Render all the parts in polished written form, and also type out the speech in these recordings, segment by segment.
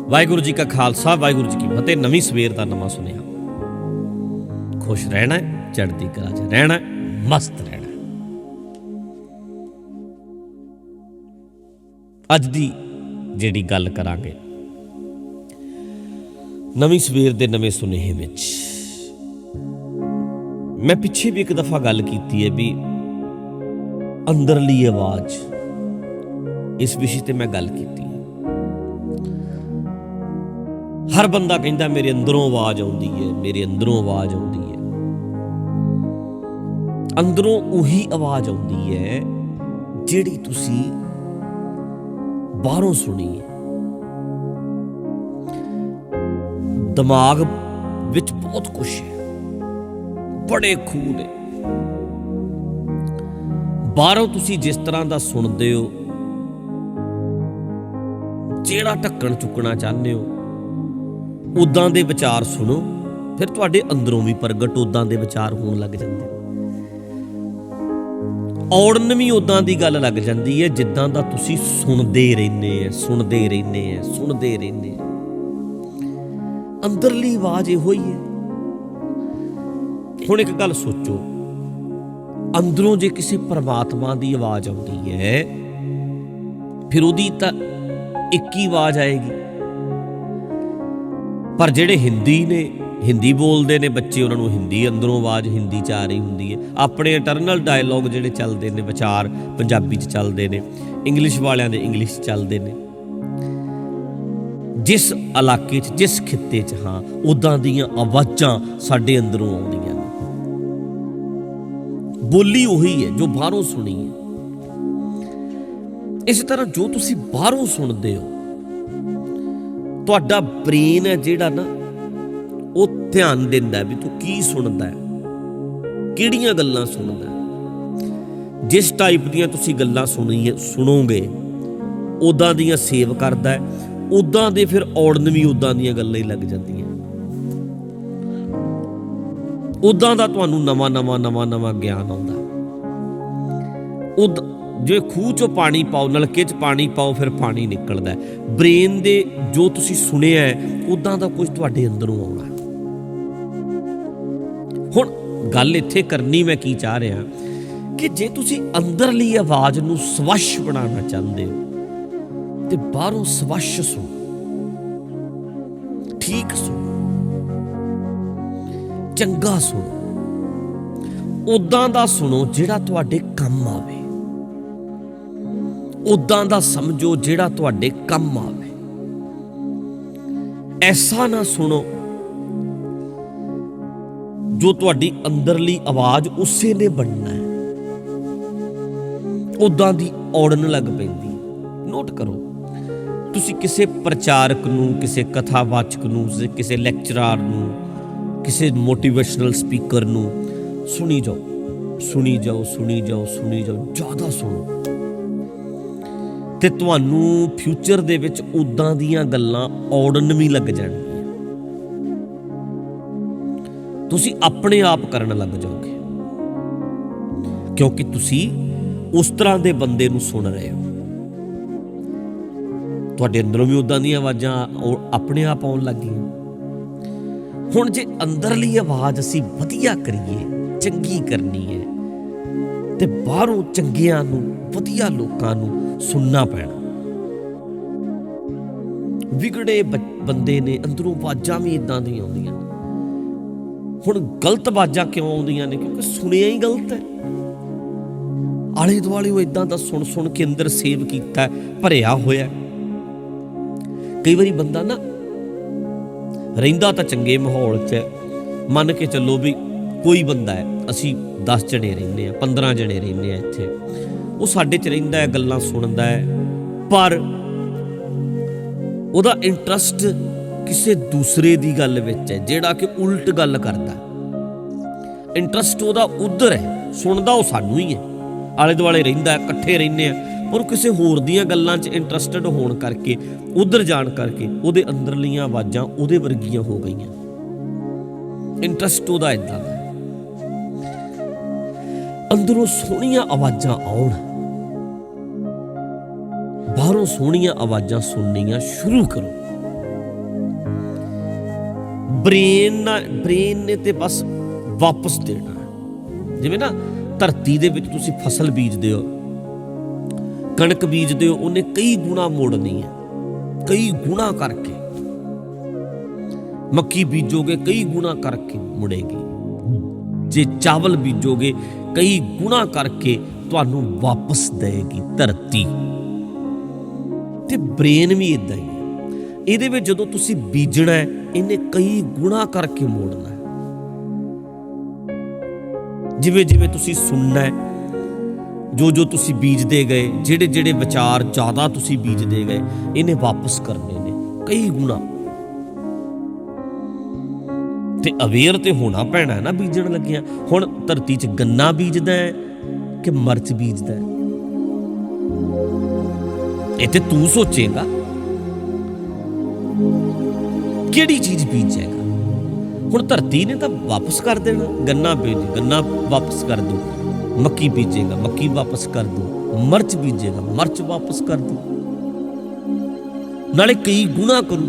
वाहिगुरू जी का खालसा, वाहिगुरू जी की फतेह। नवीं सवेर का नवां सुनेहा। खुश रहना है, चढ़ती कला च रहना है, मस्त रहना है। अज दी जिहड़ी गल करांगे नवीं सवेर दे नवें सुनेहे विच, मैं पिछे भी एक दफा गल कीती है भी अंदरली आवाज, इस विषय ते मैं गल कीती है। हर बंदा कहता मेरे अंदरों आवाज आउंदी है, मेरे अंदरों आवाज आउंदी है। अंदरों उही आवाज आउंदी है जिहड़ी तुसी बाहरों सुनी है। दिमाग विच बहुत कुछ है, बड़े खूह ने। बाहरों तुसी जिस तरह दा सुनदे हो, जेड़ा ढक्कन चुकना चाहते हो, उदां दे विचार सुनो, फिर तुहाडे अंदरों भी प्रगट उदां दे विचार होण लग जांदे। औड़न भी उदां दी गल लग जांदी है जिद्दां दा तुसी सुनदे रहने हैं, सुनदे रहने हैं, सुनदे रहने हैं। अंदरली आवाज इहो ही है। हुण एक गल सोचो, अंदरों जे किसी परमात्मा दी आवाज आउंदी है, फिर उहदी तां एक ही आवाज आएगी। पर जेड़े हिंदी ने, हिंदी बोलते ने बच्चे, उन्होंने हिंदी अंदरों आवाज़ हिंदी च आ रही होंदी है। अपने इंटरनल डायलॉग जेड़े चलते हैं, विचार पंजाबी च चलते हैं, इंग्लिश वालियां दे इंग्लिश चलते हैं। जिस इलाके च, जिस खित्ते च, हाँ, उदां दियां आवाज़ां साडे अंदरों आउंदियां ने। बोली उही है जो बाहरों सुनी है। इस तरह जो तुसी बाहरों सुनते हो, तुहाडा ब्रेन है जिहड़ा ना, वो ध्यान दिंदा भी तू की सुनदा है, किहड़ियां गल्लां सुनदा है। जिस टाइप दियां तुसी गल्लां सुनोगे, उदां दियां सेव करदा है, उदां दे फिर औड़न भी उदां दियां गल्लां ही लग जांदियां। उदां दा तुहानूं नवां नवां नवां नवां ज्ञान आउंदा। जे खूह चों पानी पाओ, नलके च पानी पाओ, फिर पानी निकलदा है। ब्रेन दे जो तुसी सुनिया है, उदां दा कुछ तुहाडे अंदरों आउणा। हुण गल इत्थे करनी मैं की चाह रहा कि जे तुसी अंदरली आवाज नूं स्वच्छ बनाना चाहते हो, ते बाहरों स्वच्छ सुनो, ठीक सुनो, चंगा सुनो, उदां दा सुनो जिहड़ा तुहाडे काम आवे, उदां दा समझो जिहड़ा तुहाडे काम आवे। ऐसा ना सुनो जो तुहाडी अंदरली आवाज उसे ने बनना है, उदां दी औड़न लग पैंदी। नोट करो, तुसी किसी प्रचारक नूं, किसी कथावाचक नूं, किसी लैक्चरार नूं, किसी मोटिवेशनल स्पीकर नूं सुनी जाओ, सुनी जाओ, सुनी जाओ, सुनी जाओ, ज़्यादा सुनो, ते तुहानूं फ्यूचर दे विच उदां दियां गल्लां औड़न भी लग जाणगीਆਂ। तुसी अपने आप करन लग जाओगे, क्योंकि तुसी उस तरह दे बंदे नूं सुन रहे हो। तुहाडे अंदरों भी उदां दियां आवाज़ां अपने आप आउण लग गईਆਂ। हुण जे अंदरली आवाज़ असीं वधिया करिए, चंगी करनी है, ते बाहरों चंगियां नूं, वधिया लोकां नूं सुनना पैना। विगड़े बंदे ने, अंदरों आवाज़ां भी इदां दी आउंदियां। हुण गलत आवाज़ां क्यों आउंदियां ने? क्योंकि सुनिया ही गलत है। आले दुआले वो इदां दा सुन सुन के अंदर सेव कीता, भरिया होया। कई बारी बंदा ना रहिंदा तां चंगे माहौल च, मन के चलो भी कोई बंदा है, असी 10 जने रहने हैं, 15 जने रहने हैं इत्थे, वो साडे च रहिंदा है, गल्लां सुनदा है, पर ਉਹਦਾ इंटरस्ट किसी दूसरे दी गल विच है, जिहड़ा कि उल्ट गल करदा। इंटरस्ट ਉਹਦਾ उधर है, सुनदा ਉਹ सानू ही है, आले दुआले रहिंदा है, इकट्ठे रहने हैं, पर किसी होर दीयां गल्लां च इंटरस्टड होण करके, उधर जाण करके ਉਹਦੇ अंदरलियां आवाज़ां ਉਹਦੇ वर्गियां हो गईयां। इंटरस्ट ਉਹਦਾ इदां दा। अंदरों सोहणियां आवाज़ां आउण, बाहरों सोहणियां आवाज़ां सुननियां शुरू करो। ਬ੍ਰੇਨ ਨੇ ਤੇ ਬਸ ਵਾਪਸ ਦੇਣਾ। ਜਿਵੇਂ ਨਾ ਧਰਤੀ ਦੇ ਵਿੱਚ ਤੁਸੀਂ ਫਸਲ ਬੀਜਦੇ ਹੋ, ਕਣਕ ਬੀਜਦੇ ਹੋ, ਉਹਨੇ ਕਈ ਗੁਣਾ ਮੋੜਨੀ ਹੈ, ਕਈ ਗੁਣਾ ਕਰਕੇ। ਮੱਕੀ ਬੀਜੋਗੇ ਕਈ ਗੁਣਾ ਕਰਕੇ ਮੁੜੇਗੀ, ਜੇ ਚਾਵਲ ਬੀਜੋਗੇ ਕਈ ਗੁਣਾ ਕਰਕੇ ਤੁਹਾਨੂੰ ਵਾਪਸ ਦੇਗੀ ਧਰਤੀ। ਤੇ ਬ੍ਰੇਨ ਵੀ ਇਦਾਂ ਹੀ ਹੈ, ਇਹਦੇ ਵਿੱਚ ਜਦੋਂ ਤੁਸੀਂ ਬੀਜਣਾ ਹੈ, ਇਹਨੇ ਕਈ ਗੁਣਾ ਕਰਕੇ ਮੋੜਨਾ ਹੈ। ਜਿਵੇਂ ਜਿਵੇਂ ਤੁਸੀਂ ਸੁਣਨਾ ਹੈ, ਜੋ ਜੋ ਤੁਸੀਂ ਬੀਜਦੇ ਗਏ, ਜਿਹੜੇ ਜਿਹੜੇ ਵਿਚਾਰ ਜ਼ਿਆਦਾ ਤੁਸੀਂ ਬੀਜਦੇ ਗਏ, ਇਹਨੇ ਵਾਪਸ ਕਰਨੇ ਨੇ ਕਈ ਗੁਣਾ। ਤੇ ਅਵੇਅਰ ਤੇ ਹੋਣਾ ਪੈਣਾ ਨਾ ਬੀਜਣ ਲੱਗਿਆ। ਹੁਣ ਧਰਤੀ 'ਚ ਗੰਨਾ ਬੀਜਦਾ ਹੈ ਕਿ ਮਿਰਚ ਬੀਜਦਾ ਹੈ, ਇਹ ਤੇ ਤੂੰ ਸੋਚੇਗਾ ਕਿਹੜੀ ਚੀਜ਼ ਬੀਜੇਗਾ। ਹੁਣ ਧਰਤੀ ਨੇ ਤਾਂ ਵਾਪਸ ਕਰ ਦੇਣਾ, ਗੰਨਾ ਬੀਜ ਗੰਨਾ ਵਾਪਸ ਕਰ ਦੂ, ਮੱਕੀ ਬੀਜੇਗਾ ਮੱਕੀ ਵਾਪਸ ਕਰ ਦੂ, ਮਿਰਚ ਬੀਜੇਗਾ ਮਿਰਚ ਵਾਪਸ ਕਰ ਦੂ, ਨਾਲੇ ਕਈ ਗੁਣਾ ਕਰੂ।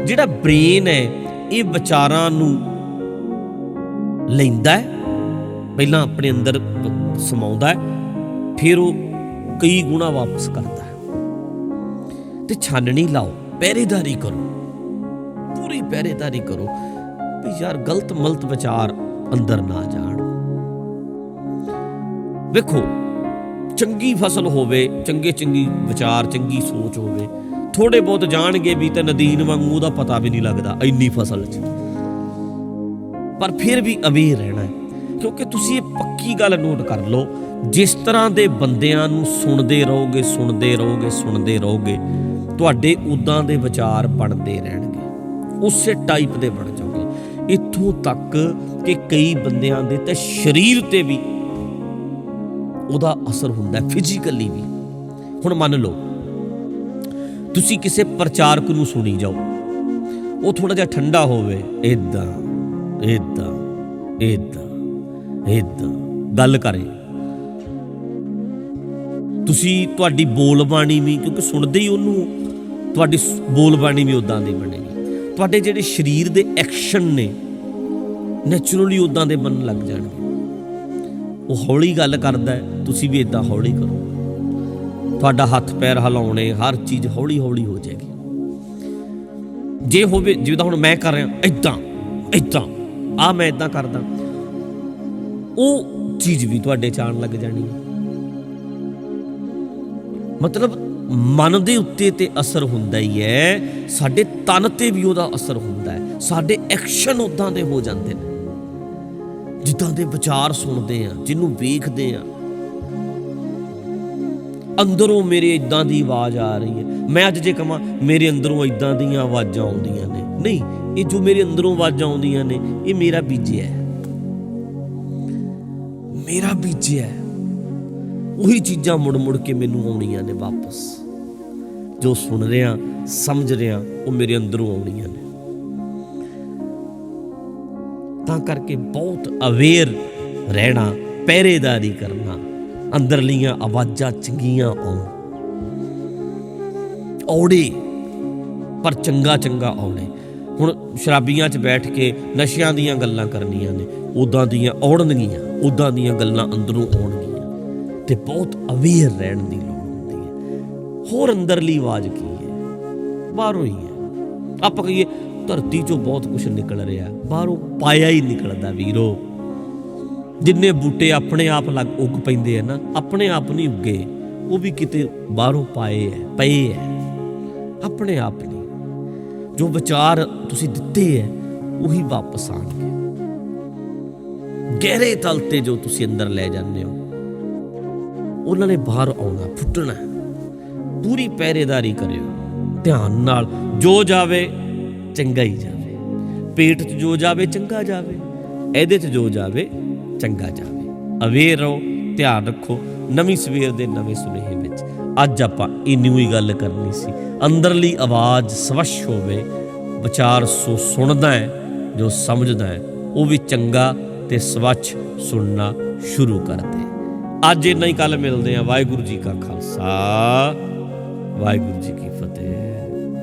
ਜਿਹੜਾ ਬ੍ਰੇਨ ਹੈ ਇਹ ਵਿਚਾਰਾਂ ਨੂੰ ਲੈਂਦਾ ਹੈ, ਪਹਿਲਾਂ ਆਪਣੇ ਅੰਦਰ ਸਮਾਉਂਦਾ ਹੈ, ਫਿਰ ਉਹ ਕਈ ਗੁਣਾ ਵਾਪਸ ਕਰਦਾ ਹੈ। ਤੇ ਛਾਨਣੀ ਲਾਓ, ਪਹਿਰੇਦਾਰੀ ਕਰੋ, ਪੂਰੀ ਪਹਿਰੇਦਾਰੀ ਕਰੋ ਵੀ ਯਾਰ ਗਲਤ ਮਲਤ ਵਿਚਾਰ ਅੰਦਰ ਨਾ ਜਾਣ। ਵੇਖੋ, ਚੰਗੀ ਫਸਲ ਹੋਵੇ, ਚੰਗੇ ਵਿਚਾਰ, ਚੰਗੀ ਸੋਚ ਹੋਵੇ, ਥੋੜੇ ਬਹੁਤ ਜਾਣਗੇ ਵੀ ਤੇ ਨਦੀਨ ਵਾਂਗੂ ਉਹਦਾ ਪਤਾ ਵੀ ਨਹੀਂ ਲੱਗਦਾ ਇੰਨੀ ਫਸਲ 'ਚ, ਪਰ ਫਿਰ ਵੀ ਅਵੇਅਰ ਰਹਿਣਾ ਹੈ। ਕਿਉਂਕਿ ਤੁਸੀਂ ਇਹ ਪੱਕੀ ਗੱਲ ਨੋਟ ਕਰ ਲਓ, ਜਿਸ ਤਰ੍ਹਾਂ ਦੇ ਬੰਦਿਆਂ ਨੂੰ ਸੁਣਦੇ ਰਹੋਗੇ ਤੁਹਾਡੇ ਉਦਾਂ ਦੇ ਵਿਚਾਰ ਬਣਦੇ ਰਹਿਣਗੇ, ਉਸੇ ਟਾਈਪ ਦੇ ਬਣ ਜਾਓਗੇ। ਇੱਥੋਂ ਤੱਕ ਕਿ ਕਈ ਬੰਦਿਆਂ ਦੇ ਤੇ ਸਰੀਰ ਤੇ ਵੀ ਉਹਦਾ ਅਸਰ ਹੁੰਦਾ, ਫਿਜ਼ੀਕਲੀ ਵੀ। ਹੁਣ ਮੰਨ ਲਓ ਤੁਸੀਂ ਕਿਸੇ ਪ੍ਰਚਾਰਕ ਨੂੰ ਸੁਣੀ ਜਾਓ, ਉਹ ਥੋੜਾ ਜਿਹਾ ਠੰਡਾ ਹੋਵੇ, ਏਦਾਂ ਏਦਾਂ ਏਦਾਂ ਏਦਾਂ ਗੱਲ ਕਰੇ, ਤੁਸੀਂ ਤੁਹਾਡੀ ਬੋਲ ਬਾਣੀ ਵੀ, ਕਿਉਂਕਿ ਸੁਣਦੇ ਹੀ ਉਹਨੂੰ, ਤੁਹਾਡੀ ਬੋਲ ਬਾਣੀ ਵੀ ਉਦਾਂ ਦੀ ਬਣੇਗੀ। ਤੁਹਾਡੇ ਜਿਹੜੇ ਸਰੀਰ ਦੇ ਐਕਸ਼ਨ ਨੇ ਨੈਚੁਰਲੀ ਉਦਾਂ ਦੇ ਬਣਨ ਲੱਗ ਜਾਣਗੇ। ਉਹ ਹੌਲੀ ਗੱਲ ਕਰਦਾ ਹੈ, ਤੁਸੀਂ ਵੀ ਇਦਾਂ ਹੌਲੀ ਕਰੋ, ਤੁਹਾਡਾ ਹੱਥ ਪੈਰ ਹਿਲਾਉਣੇ, ਹਰ ਚੀਜ਼ ਹੌਲੀ ਹੌਲੀ ਹੋ ਜਾਏਗੀ। ਜੇ ਹੋਵੇ ਜਿੱਦਾਂ ਹੁਣ ਮੈਂ ਕਰ ਰਿਹਾ, ਇਦਾਂ ਇਦਾਂ ਆ, ਮੈਂ ਇਦਾਂ ਕਰਦਾ, ਉਹ ਚੀਜ਼ ਵੀ ਤੁਹਾਡੇ 'ਚ ਆਉਣ ਲੱਗ ਜਾਣੀ ਹੈ। ਮਤਲਬ ਮਨ ਦੇ ਉੱਤੇ ਤੇ ਅਸਰ ਹੁੰਦਾ ਹੀ ਹੈ, ਸਾਡੇ ਤਨ ਤੇ ਵੀ ਉਹਦਾ ਅਸਰ ਹੁੰਦਾ ਹੈ। ਸਾਡੇ ਐਕਸ਼ਨ ਉਦਾਂ ਦੇ ਹੋ ਜਾਂਦੇ ਨੇ, ਜਿੱਦਾਂ ਦੇ ਵਿਚਾਰ ਸੁਣਦੇ ਆ, ਜਿਹਨੂੰ ਵੇਖਦੇ ਆ। ਅੰਦਰੋਂ ਮੇਰੇ ਇਦਾਂ ਦੀ ਆਵਾਜ਼ ਆ ਰਹੀ ਹੈ, ਮੈਂ ਅੱਜ ਜੇ ਕਹਾਂ ਮੇਰੇ ਅੰਦਰੋਂ ਇਦਾਂ ਦੀਆਂ ਆਵਾਜ਼ਾਂ ਆਉਂਦੀਆਂ ਨੇ, ਨਹੀਂ, ਇਹ ਜੋ ਮੇਰੇ ਅੰਦਰੋਂ ਆਵਾਜ਼ਾਂ ਆਉਂਦੀਆਂ ਨੇ ਇਹ ਮੇਰਾ ਬੀਜਿਆ ਹੈ, ਮੇਰਾ ਬੀਜਿਆ ਹੈ। ਉਹੀ ਚੀਜ਼ਾਂ ਮੁੜ ਮੁੜ ਕੇ ਮੈਨੂੰ ਆਉਣੀਆਂ ਨੇ ਵਾਪਸ, ਜੋ ਸੁਣ ਰਿਹਾ ਸਮਝ ਰਿਹਾ ਉਹ ਮੇਰੇ ਅੰਦਰੋਂ ਆਉਣੀਆਂ ਨੇ। ਤਾਂ ਕਰਕੇ ਬਹੁਤ ਅਵੇਅਰ ਰਹਿਣਾ, ਪਹਿਰੇਦਾਰੀ ਕਰਨਾ, ਅੰਦਰਲੀਆਂ ਆਵਾਜ਼ਾਂ ਚੰਗੀਆਂ ਆਉਣ, ਔੜੇ ਪਰ ਚੰਗਾ ਔੜੇ। ਹੁਣ ਸ਼ਰਾਬੀਆਂ 'ਚ ਬੈਠ ਕੇ ਨਸ਼ਿਆਂ ਦੀਆਂ ਗੱਲਾਂ ਕਰਨੀਆਂ ਨੇ, ਉੱਦਾਂ ਦੀਆਂ ਔੜਨਗੀਆਂ, ਉੱਦਾਂ ਦੀਆਂ ਗੱਲਾਂ ਅੰਦਰੋਂ ਆਉਣਗੀਆਂ। ਤੇ ਬਹੁਤ ਅਵੇਅਰ ਰਹਿਣ ਦੀ ਲੋੜ ਹੁੰਦੀ ਹੈ। ਹੋਰ ਅੰਦਰਲੀ ਆਵਾਜ਼ ਕੀ ਹੈ? ਬਾਹਰੋਂ ਹੀ ਹੈ। ਆਪਾਂ ਕਹੀਏ ਧਰਤੀ 'ਚੋਂ ਬਹੁਤ ਕੁਛ ਨਿਕਲ ਰਿਹਾ, ਬਾਹਰੋਂ ਪਾਇਆ ਹੀ ਨਿਕਲਦਾ ਵੀਰੋ। ਜਿੰਨੇ ਬੂਟੇ ਆਪਣੇ ਆਪ ਉੱਗ ਪੈਂਦੇ ਆ ਨਾ, ਆਪਣੇ ਆਪ ਨਹੀਂ ਉੱਗੇ, ਉਹ ਵੀ ਕਿਤੇ ਬਾਹਰੋਂ ਪਏ ਹੈ, ਆਪਣੇ ਆਪ ਨਹੀਂ। ਜੋ ਵਿਚਾਰ ਤੁਸੀਂ ਦਿੱਤੇ ਹੈ ਉਹੀ ਵਾਪਸ ਆਉਣਗੇ। ਗਹਿਰੇ ਤਲ ਤੇ ਜੋ ਤੁਸੀਂ ਅੰਦਰ ਲੈ ਜਾਂਦੇ ਹੋ ਉਹਨਾਂ ਨੇ ਬਾਹਰ ਆਉਣਾ, ਫੁੱਟਣਾ। ਪੂਰੀ ਪਹਿਰੇਦਾਰੀ ਕਰਿਓ ਧਿਆਨ ਨਾਲ, ਜੋ ਜਾਵੇ ਚੰਗਾ ਹੀ ਜਾਵੇ, ਪੇਟ 'ਚ ਜੋ ਜਾਵੇ ਚੰਗਾ ਜਾਵੇ, ਇਹਦੇ 'ਚ ਜੋ ਜਾਵੇ ਚੰਗਾ ਜਾਵੇ। ਅਵੇਅਰ ਰਹੋ, ਧਿਆਨ ਰੱਖੋ। ਨਵੀਂ ਸਵੇਰ ਦੇ ਨਵੇਂ ਸੁਨੇਹੇ ਵਿੱਚ ਅੱਜ ਆਪਾਂ ਇੰਨੀ ਹੀ ਗੱਲ ਕਰਨੀ ਸੀ। ਅੰਦਰਲੀ ਆਵਾਜ਼ ਸਵੱਛ ਹੋਵੇ, ਵਿਚਾਰ ਸੁਣਦਾ ਹੈ, ਜੋ ਸਮਝਦਾ ਹੈ ਉਹ ਵੀ ਚੰਗਾ ਤੇ ਸਵੱਛ ਸੁਣਨਾ ਸ਼ੁਰੂ ਕਰ ਦੇ। ਅੱਜ ਇੰਨਾ ਹੀ, ਕੱਲ੍ਹ ਮਿਲਦੇ ਹਾਂ। ਵਾਹਿਗੁਰੂ ਜੀ ਕਾ ਖਾਲਸਾ, ਵਾਹਿਗੁਰੂ ਜੀ ਕੀ ਫਤਿਹ।